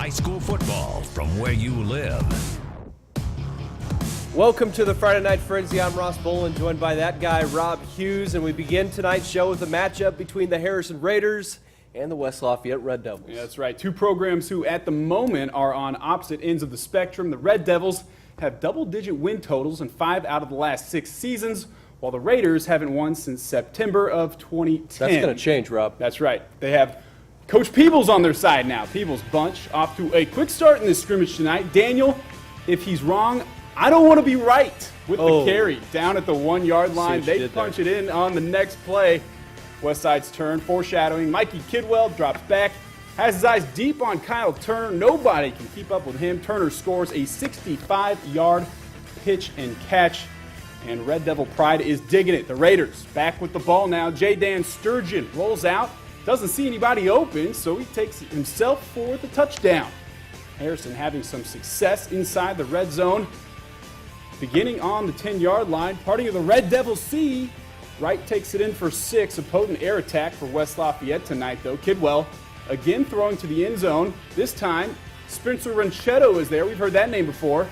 high school football from where you live. Welcome to the Friday Night Frenzy. I'm Ross Bolin, joined by that guy, Rob Hughes, and we begin tonight's show with a matchup between the Harrison Raiders and the West Lafayette Red Devils. Yeah, that's right. Two programs who at the moment are on opposite ends of the spectrum. The Red Devils have double-digit win totals in 5 out of the last 6 seasons, while the Raiders haven't won since September of 2010. That's going to change, Rob. That's right. They have Coach Peebles on their side now. Peebles bunch off to a quick start in this scrimmage tonight. Daniel, if he's wrong, I don't want to be right with the carry down at the 1 yard line. They punch it in on the next play. West Side's turn, foreshadowing. Mikey Kidwell drops back, has his eyes deep on Kyle Turner. Nobody can keep up with him. Turner scores a 65-yard pitch and catch, and Red Devil pride is digging it. The Raiders back with the ball now. J.Dan Sturgeon rolls out, doesn't see anybody open, so he takes it himself for the touchdown. Harrison having some success inside the red zone. Beginning on the 10-yard line, parting of the Red Devils C. Wright takes it in for 6. A potent air attack for West Lafayette tonight, though. Kidwell again throwing to the end zone. This time, Spencer Ranchetto is there. We've heard that name before.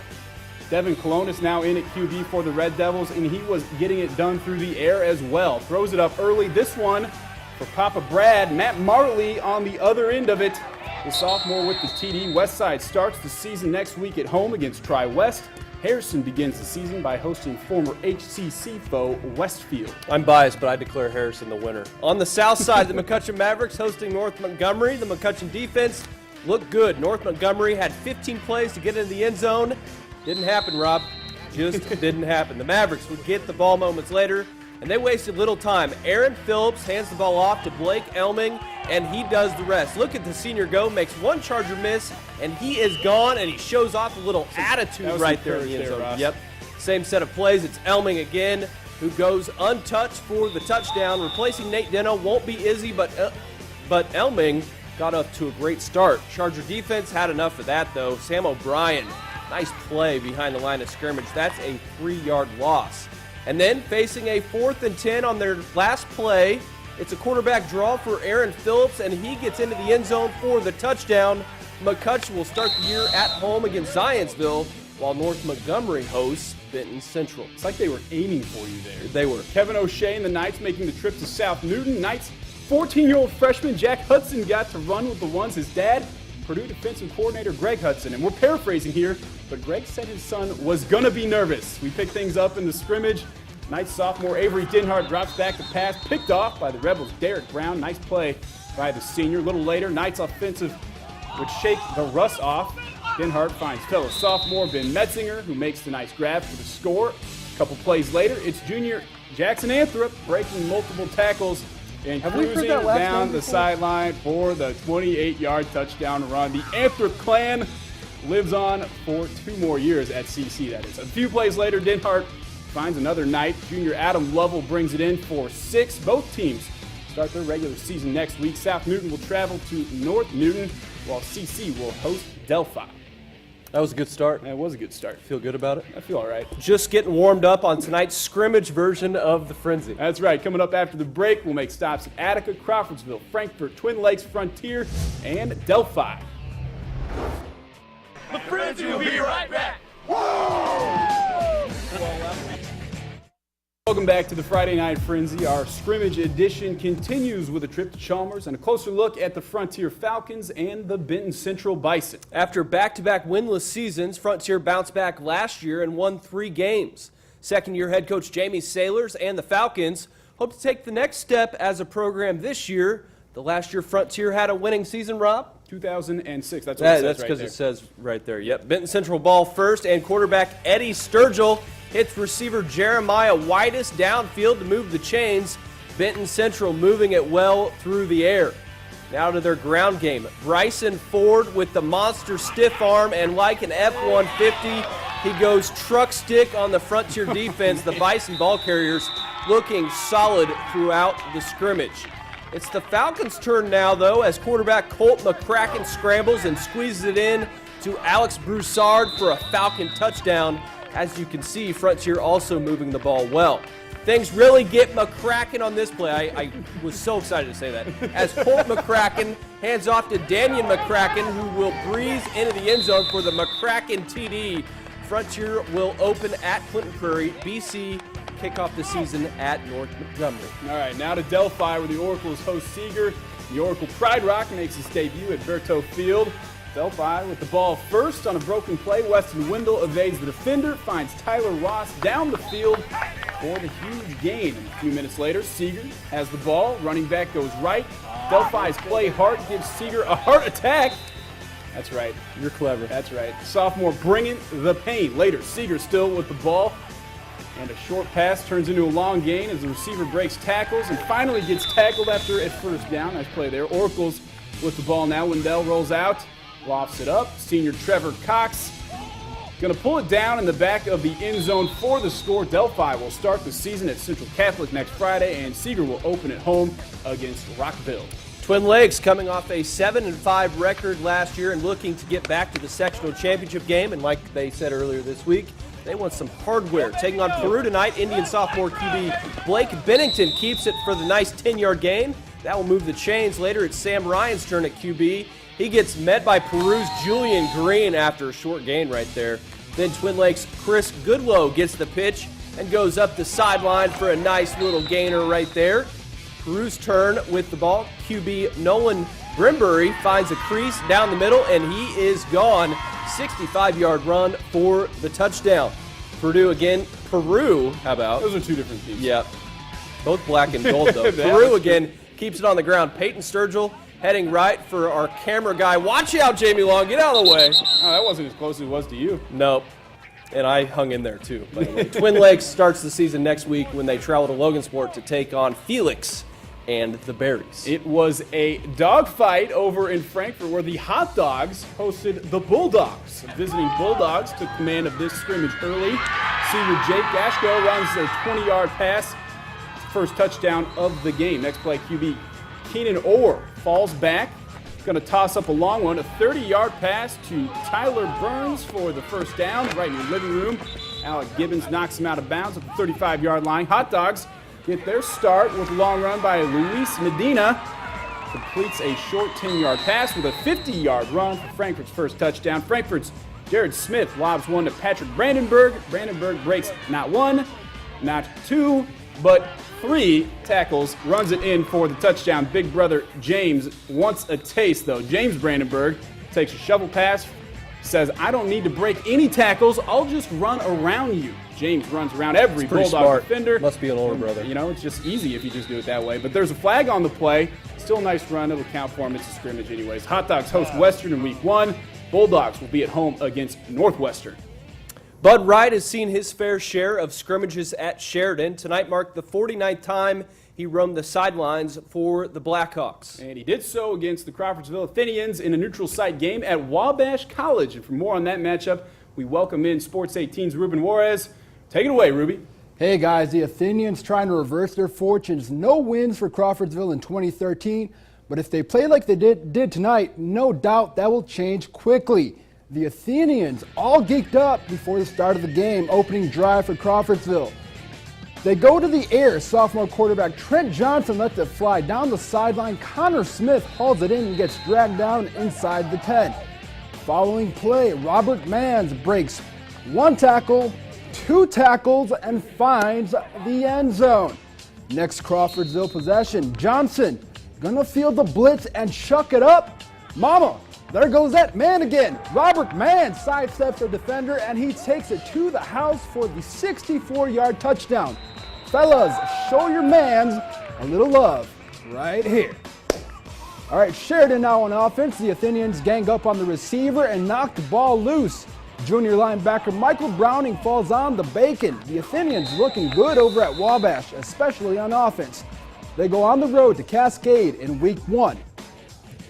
Devin Colon is now in at QB for the Red Devils, and he was getting it done through the air as well. Throws it up early. This one for Papa Brad. Matt Marley on the other end of it. The sophomore with the TD. West Side starts the season next week at home against Tri-West. Harrison begins the season by hosting former HCC foe Westfield. I'm biased, but I declare Harrison the winner. On the south side, the McCutcheon Mavericks hosting North Montgomery. The McCutcheon defense looked good. North Montgomery had 15 plays to get into the end zone. Didn't happen, Rob. Just didn't happen. The Mavericks would get the ball moments later, and they wasted little time. Aaron Phillips hands the ball off to Blake Elming, and he does the rest. Look at the senior go, makes one Charger miss, and he is gone, and he shows off a little attitude right there in the end zone. Ross. Yep. Same set of plays. It's Elming again, who goes untouched for the touchdown. Replacing Nate Deno won't be Izzy, but Elming got up to a great start. Charger defense had enough of that, though. Sam O'Brien, nice play behind the line of scrimmage. That's a 3-yard loss. And then facing a 4th and 10 on their last play, it's a quarterback draw for Aaron Phillips, and he gets into the end zone for the touchdown. McCutcheon will start the year at home against Zionsville, while North Montgomery hosts Benton Central. It's like they were aiming for you there. They were. Kevin O'Shea and the Knights making the trip to South Newton. Knights 14-year-old freshman Jack Hudson got to run with the ones. His dad, Purdue defensive coordinator Greg Hudson. And we're paraphrasing here, but Greg said his son was going to be nervous. We pick things up in the scrimmage. Knights sophomore Avery Denhart drops back to pass, picked off by the Rebels' Derek Brown. Nice play by the senior. A little later, Knights offensive would shake the rust off. Denhart finds fellow sophomore Ben Metzinger, who makes the nice grab for the score. A couple plays later, it's junior Jackson Anthrop breaking multiple tackles and cruising down the sideline for the 28-yard touchdown run. The Anthrop clan lives on for 2 more years at CC, that is. A few plays later, Denhart finds another Knight. Junior Adam Lovell brings it in for 6. Both teams start their regular season next week. South Newton will travel to North Newton, while CC will host Delphi. That was a good start. That was a good start. Feel good about it? I feel all right. Just getting warmed up on tonight's scrimmage version of the Frenzy. That's right. Coming up after the break, we'll make stops at Attica, Crawfordsville, Frankfort, Twin Lakes, Frontier, and Delphi. The Frenzy will be right back. Welcome back to the Friday Night Frenzy. Our scrimmage edition continues with a trip to Chalmers and a closer look at the Frontier Falcons and the Benton Central Bison. After back-to-back winless seasons, Frontier bounced back last year and won 3 games. Second-year head coach Jamie Sailors and the Falcons hope to take the next step as a program this year. The last year Frontier had a winning season, Rob? 2006. That's what it says That's right because there. it says right there. Yep. Benton Central ball first, and quarterback Eddie Sturgill hits receiver Jeremiah Whitus downfield to move the chains. Benton Central moving it well through the air. Now to their ground game. Bryson Ford with the monster stiff arm, and like an F-150, he goes truck stick on the Frontier defense. The Bison ball carriers looking solid throughout the scrimmage. It's the Falcons' turn now, though, as quarterback Colt McCracken scrambles and squeezes it in to Alex Broussard for a Falcon touchdown. As you can see, Frontier also moving the ball well. Things really get McCracken on this play. I was so excited to say that. As Colt McCracken hands off to Daniel McCracken, who will breeze into the end zone for the McCracken TD. Frontier will open at Clinton Prairie. BC kick off the season at North Montgomery. All right, now to Delphi, where the Oracles host Seeger. The Oracle Pride Rock makes its debut at Berto Field. Delphi with the ball first on a broken play. Weston Wendell evades the defender, finds Tyler Ross down the field for the huge gain. And a few minutes later, Seeger has the ball. Running back goes right. Delphi's play hard gives Seeger a heart attack. That's right. You're clever. That's right. Sophomore bringing the pain. Later, Seeger still with the ball. And a short pass turns into a long gain as the receiver breaks tackles and finally gets tackled after a first down. Nice play there. Oracles with the ball now. Wendell rolls out, lofts it up. Senior Trevor Cox going to pull it down in the back of the end zone for the score. Delphi will start the season at Central Catholic next Friday, and Seeger will open at home against Rockville. Twin Lakes coming off a 7-5 record last year and looking to get back to the sectional championship game. And like they said earlier this week, they want some hardware. Taking on Peru tonight, Indian sophomore QB Blake Bennington keeps it for the nice 10-yard gain. That will move the chains. Later, it's Sam Ryan's turn at QB. He gets met by Peru's Julian Green after a short gain right there. Then Twin Lakes' Chris Goodlow gets the pitch and goes up the sideline for a nice little gainer right there. Peru's turn with the ball. QB Nolan Brimbury finds a crease down the middle, and he is gone. 65-yard run for the touchdown. Peru, how about? Those are two different teams. Yeah, both black and gold, though. Peru, again, keeps it on the ground. Peyton Sturgill heading right for our camera guy. Watch out, Jamie Long. Get out of the way. Oh, that wasn't as close as it was to you. Nope. And I hung in there, too, by the way. Twin Lakes starts the season next week when they travel to Logansport to take on Felix and the Berries. It was a dogfight over in Frankfort where the Hot Dogs hosted the Bulldogs. Visiting Bulldogs took command of this scrimmage early. Senior Jake Gashko runs a 20-yard pass. First touchdown of the game. Next play, QB Keenan Orr falls back. Going to toss up a long one. A 30-yard pass to Tyler Burns for the first down right in your living room. Alec Gibbons knocks him out of bounds at the 35-yard line. Hot Dogs get their start with a long run by Luis Medina. Completes a short 10-yard pass with a 50-yard run for Frankfurt's first touchdown. Frankfurt's Jared Smith lobs one to Patrick Brandenburg. Brandenburg breaks not one, not two, but 3 tackles, runs it in for the touchdown. Big brother James wants a taste, though. James Brandenburg takes a shovel pass, says, I don't need to break any tackles, I'll just run around you. James runs around every Bulldog defender. Must be an older brother. You know, it's just easy if you just do it that way. But there's a flag on the play. Still a nice run. It'll count for him. It's a scrimmage anyways. Hot Dogs host Western in week 1. Bulldogs will be at home against Northwestern. Bud Wright has seen his fair share of scrimmages at Sheridan. Tonight marked the 49th time he roamed the sidelines for the Blackhawks. And he did so against the Crawfordsville Athenians in a neutral site game at Wabash College. And for more on that matchup, we welcome in Sports 18's Ruben Juarez. Take it away, Ruby. Hey guys, the Athenians trying to reverse their fortunes. No wins for Crawfordsville in 2013, but if they play like they did tonight, no doubt that will change quickly. The Athenians all geeked up before the start of the game, opening drive for Crawfordsville. They go to the air. Sophomore quarterback Trent Johnson lets it fly down the sideline. Connor Smith hauls it in and gets dragged down inside the 10. Following play, Robert Manns breaks 1 tackle, 2 tackles, and finds the end zone. Next Crawfordsville possession, Johnson gonna field the blitz and chuck it up. Mama, there goes that man again. Robert Mann sidesteps the defender and he takes it to the house for the 64-yard touchdown. Fellas, show your mans a little love right here. All right, Sheridan now on offense. The Athenians gang up on the receiver and knock the ball loose. Junior linebacker Michael Browning falls on the bacon. The Athenians looking good over at Wabash, especially on offense. They go on the road to Cascade in week 1.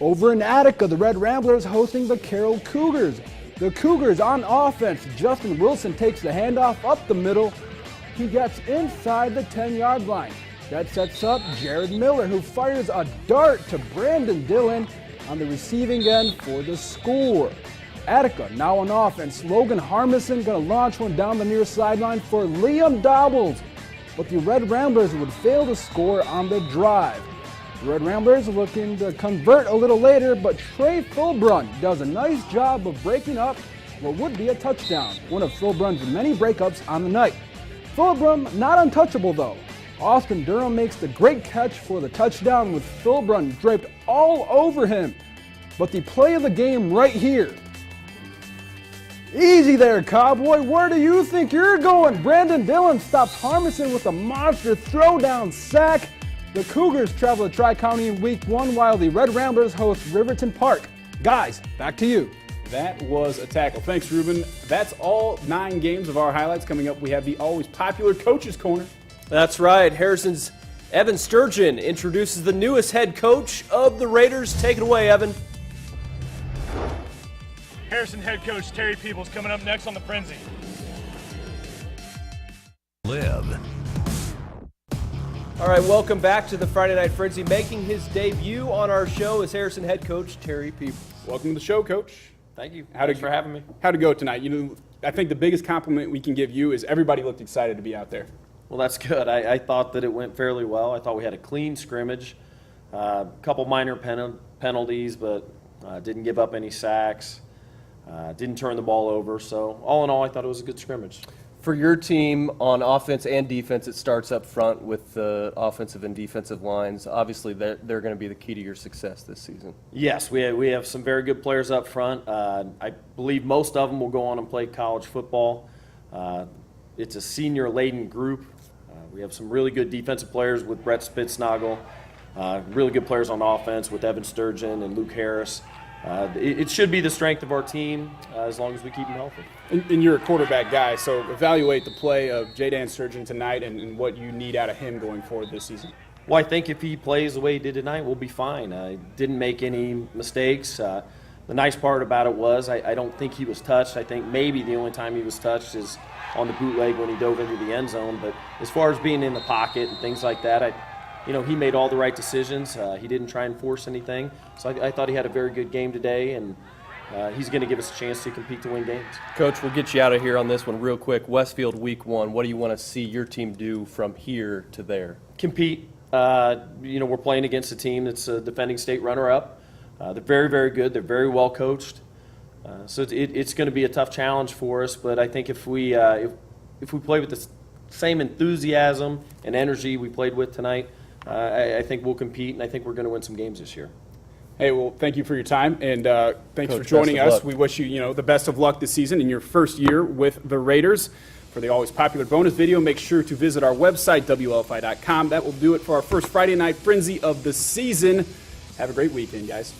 Over in Attica, the Red Ramblers hosting the Carroll Cougars. The Cougars on offense. Justin Wilson takes the handoff up the middle. He gets inside the 10-yard line. That sets up Jared Miller, who fires a dart to Brandon Dillon on the receiving end for the score. Attica now on offense. Logan Harmison going to launch one down the near sideline for Liam Dobbles. But the Red Ramblers would fail to score on the drive. The Red Ramblers looking to convert a little later, but Trey Philbrun does a nice job of breaking up what would be a touchdown. One of Philbrun's many breakups on the night. Philbrun not untouchable though. Austin Durham makes the great catch for the touchdown with Philbrun draped all over him. But the play of the game right here. Easy there, Cowboy. Where do you think you're going? Brandon Dillon stops Harmison with a monster throwdown sack. The Cougars travel to Tri-County in Week 1 while the Red Ramblers host Riverton Park. Guys, back to you. That was a tackle. Thanks, Ruben. That's all 9 games of our highlights. Coming up, we have the always popular Coach's Corner. That's right. Harrison's Evan Sturgeon introduces the newest head coach of the Raiders. Take it away, Evan. Harrison head coach Terry Peebles coming up next on the Frenzy. Live. All right, welcome back to the Friday Night Frenzy. Making his debut on our show is Harrison head coach Terry Peebles. Welcome to the show, Coach. Thank you. Thanks for having me. How'd it go tonight? You know, I think the biggest compliment we can give you is everybody looked excited to be out there. Well, that's good. I thought that it went fairly well. I thought we had a clean scrimmage, a couple minor penalties, but didn't give up any sacks, didn't turn the ball over. So all in all, I thought it was a good scrimmage. For your team on offense and defense, it starts up front with the offensive and defensive lines. Obviously, they're going to be the key to your success this season. Yes, we have some very good players up front. I believe most of them will go on and play college football. It's a senior-laden group. We have some really good defensive players with Brett Spitznagel, really good players on offense with Evan Sturgeon and Luke Harris. It should be the strength of our team as long as we keep them healthy. And you're a quarterback guy, so evaluate the play of Jaydan Sturgeon tonight and what you need out of him going forward this season. Well, I think if he plays the way he did tonight, we'll be fine. Didn't make any mistakes. The nice part about it was I don't think he was touched. I think maybe the only time he was touched is on the bootleg when he dove into the end zone. But as far as being in the pocket and things like that, he made all the right decisions. He didn't try and force anything. So I thought he had a very good game today, and he's going to give us a chance to compete to win games. Coach, we'll get you out of here on this one real quick. Westfield Week 1, what do you want to see your team do from here to there? Compete. We're playing against a team that's a defending state runner-up. They're very, very good. They're very well coached. So it's going to be a tough challenge for us, but I think if we play with the same enthusiasm and energy we played with tonight, I think we'll compete, and I think we're going to win some games this year. Hey, well, thank you for your time, and thanks Coach, for joining best of us. luck. We wish you, the best of luck this season in your first year with the Raiders. For the always popular bonus video, make sure to visit our website, WLFI.com. That will do it for our first Friday Night Frenzy of the season. Have a great weekend, guys.